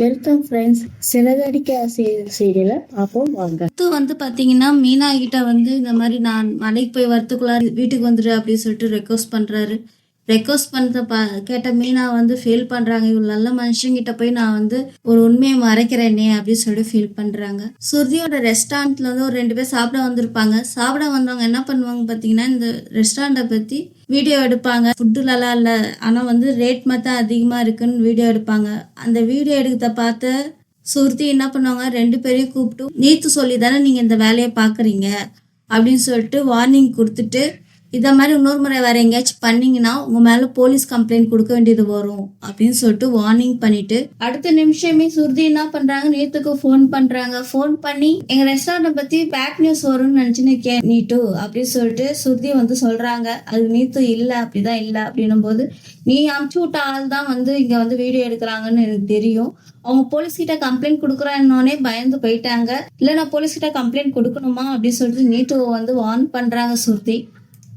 Welcome friends. Siragadikka சீரியலை பார்ப்போம் வாங்க. வந்து பாத்தீங்கன்னா மீனா கிட்ட வந்து இந்த மாதிரி நான் மலைக்கு போய் வரத்துக்குள்ள வீட்டுக்கு வந்துடு அப்படின்னு சொல்லிட்டு ரெக்வஸ்ட் பண்றாரு. ரெக்வஸ்ட் பண்ற கேட்ட மீனா வந்து ஃபீல் பண்றாங்க, இவ்வளவு நல்ல மனுஷங்கிட்ட போய் நான் வந்து ஒரு உண்மையை மறைக்கிறேனே அப்படின்னு சொல்லிட்டு ஃபீல் பண்றாங்க. சுருதியோட ரெஸ்டாரண்ட்ல வந்து ஒரு 2 பேர் சாப்பிட வந்திருப்பாங்க. சாப்பிட வந்தவங்க என்ன பண்ணுவாங்க பாத்தீங்கன்னா, இந்த ரெஸ்டாரண்ட்டை பத்தி வீடியோ எடுப்பாங்க. ஃபுட்டு நல்லா இல்லை, ஆனா வந்து ரேட் மட்டும் அதிகமா இருக்குன்னு வீடியோ எடுப்பாங்க. அந்த வீடியோ எடுக்கிறத பார்த்து சுருதி என்ன பண்ணுவாங்க, 2 பேரையும் கூப்பிட்டு நீத்து சொல்லி தானே நீங்க இந்த வேலையை பாக்குறீங்க அப்படின்னு சொல்லிட்டு வார்னிங் கொடுத்துட்டு, இதை மாதிரி இன்னொரு முறை வேற எங்கேயாச்சும் பண்ணீங்கன்னா உங்க மேல போலீஸ் கம்ப்ளைண்ட் கொடுக்க வேண்டியது வரும் அப்படின்னு சொல்லிட்டு வார்னிங் பண்ணிட்டு, அடுத்த நிமிஷமே சுருதி என்ன பண்றாங்க, நீத்துக்கு ஃபோன் பண்றாங்க. ஃபோன் பண்ணி எங்க ரெஸ்டாரண்ட் பத்தி பேக் நியூஸ் வரும்னு நினைச்சுன்னு நீட்டு அப்படின்னு சொல்லிட்டு சுருதி வந்து சொல்றாங்க. அது நீத்து இல்ல, அப்படிதான் இல்ல அப்படின்னும் போது, நீ அமுச்சு விட்ட ஆள் தான் வந்து இங்க வந்து வீடியோ எடுக்கிறாங்கன்னு எனக்கு தெரியும். அவங்க போலீஸ் கிட்ட கம்ப்ளைண்ட் கொடுக்குறான்னே பயந்து போயிட்டாங்க. இல்ல நான் போலீஸ் கிட்ட கம்ப்ளைண்ட் கொடுக்கணுமா அப்படின்னு சொல்லிட்டு நீத்துவை வந்து வார்ன் பண்றாங்க சுருதி.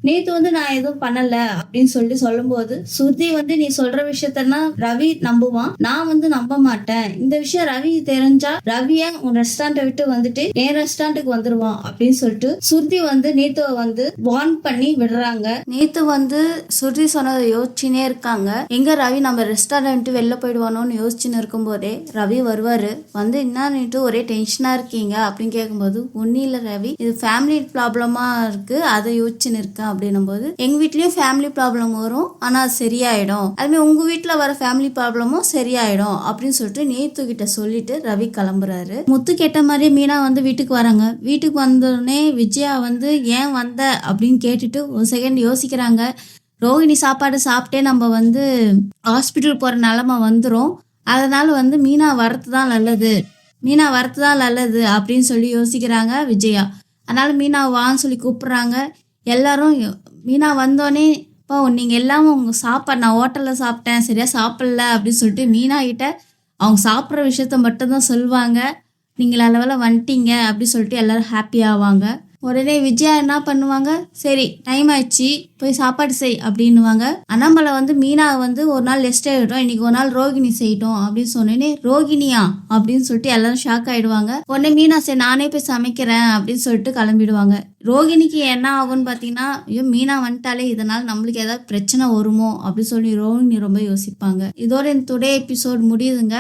நேத்து வந்து நான் எதுவும் பண்ணல அப்படின்னு சொல்லிட்டு சொல்லும்போது, சுருதி வந்து நீ சொல்ற விஷயத்தனா ரவி நம்புவான், நான் வந்து நம்ப மாட்டேன். இந்த விஷயம் ரவி தெரிஞ்சா ரவிய உன் ரெஸ்டாரண்ட்டை விட்டு வந்துட்டு என் ரெஸ்டாரண்ட்டுக்கு வந்துருவான் அப்படின்னு சொல்லிட்டு சுருதி வந்து நேத்துவை வந்து வார்ன் பண்ணி விடுறாங்க. நேத்து வந்து சுருதி சொன்னதை யோசிச்சுனே இருக்காங்க. எங்க ரவி நம்ம ரெஸ்டாரண்ட் வெளில போயிடுவானோன்னு யோசிச்சுன்னு இருக்கும் போதே ரவி வருவாரு. வந்து என்ன நீட்டு ஒரே டென்ஷனா இருக்கீங்க அப்படின்னு கேட்கும்போது, ஒன்னும் இல்ல ரவி, இது ஃபேமிலி ப்ராப்ளமா இருக்கு, அதை யோசிச்சுன்னு இருக்கேன் அப்படின்னும் போது, எங்க வீட்லயும் ஃபேமிலி ப்ராப்ளம் வரும், ஆனா சரியாயிடும், அதுமாதிரி உங்க வீட்டுல வர ஃபேமிலி ப்ராப்ளமும் சரியாயிடும் அப்படின்னு சொல்லிட்டு நேத்து கிட்ட சொல்லிட்டு ரவி கிளம்புறாரு. முத்து கேட்ட மாதிரி மீனா வந்து வீட்டுக்கு வராங்க. வீட்டுக்கு வந்தோடனே விஜயா வந்து ஏன் வந்த அப்படின்னு கேட்டுட்டு ஒரு செகண்ட் யோசிக்கிறாங்க. ரோஹிணி சாப்பாடு சாப்பிட்டே நம்ம வந்து ஹாஸ்பிட்டல் போற நிலைமை வந்துடும், அதனால வந்து மீனா வரத்து தான் நல்லது அப்படின்னு சொல்லி யோசிக்கிறாங்க விஜயா. அதனால மீனா வான்னு சொல்லி கூப்பிடுறாங்க. எல்லாரும் மீனா வந்தோடனே, இப்போ நீங்க எல்லாம் உங்க சாப்பாடு நான் ஹோட்டல்ல சாப்பிட்டேன், சரியா சாப்பிடல அப்படின்னு சொல்லிட்டு மீனா கிட்ட அவங்க சாப்பிட்ற விஷயத்த மட்டும்தான் சொல்லுவாங்க. நீங்கள் அளவில் வந்துட்டீங்க அப்படின்னு சொல்லிட்டு எல்லாரும் ஹாப்பி ஆவாங்க. உடனே விஜயா என்ன பண்ணுவாங்க, சரி டைம் ஆயிடுச்சு போய் சாப்பாடு செய் அப்படின்னுவாங்க. அண்ணாமலை வந்து மீனா வந்து ஒரு நாள் ரெஸ்ட் ஆகிட்டோம், இன்னைக்கு ஒரு நாள் ரோகிணி செய்யட்டும் அப்படின்னு சொன்னேனே, ரோகிணியா அப்படின்னு சொல்லிட்டு எல்லாரும் ஷாக் ஆயிடுவாங்க. உடனே மீனா சரி நானே போய் சமைக்கிறேன் அப்படின்னு சொல்லிட்டு கிளம்பிடுவாங்க. ரோகிணிக்கு என்ன ஆகும்னு பார்த்தீங்கன்னா, ஐயோ மீனா வந்துட்டாலே இதனால் நம்மளுக்கு ஏதாவது பிரச்சனை வருமோ அப்படின்னு சொல்லி ரோகிணி ரொம்ப யோசிப்பாங்க. இதோட இந்த டுடே எபிசோட் முடியுதுங்க.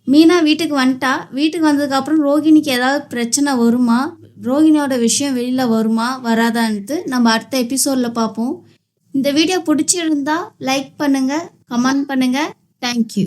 மீனா வீட்டுக்கு வந்துட்டா. வீட்டுக்கு வந்ததுக்கப்புறம் ரோகிணிக்கு ஏதாவது பிரச்சனை வருமா, ரோஹிணியோட விஷயம் வெளியில வருமா வராதான்ட்டு நம்ம அடுத்த எபிசோட்ல பார்ப்போம். இந்த வீடியோ பிடிச்சிருந்தா லைக் பண்ணுங்க, கமெண்ட் பண்ணுங்க. தேங்க்யூ.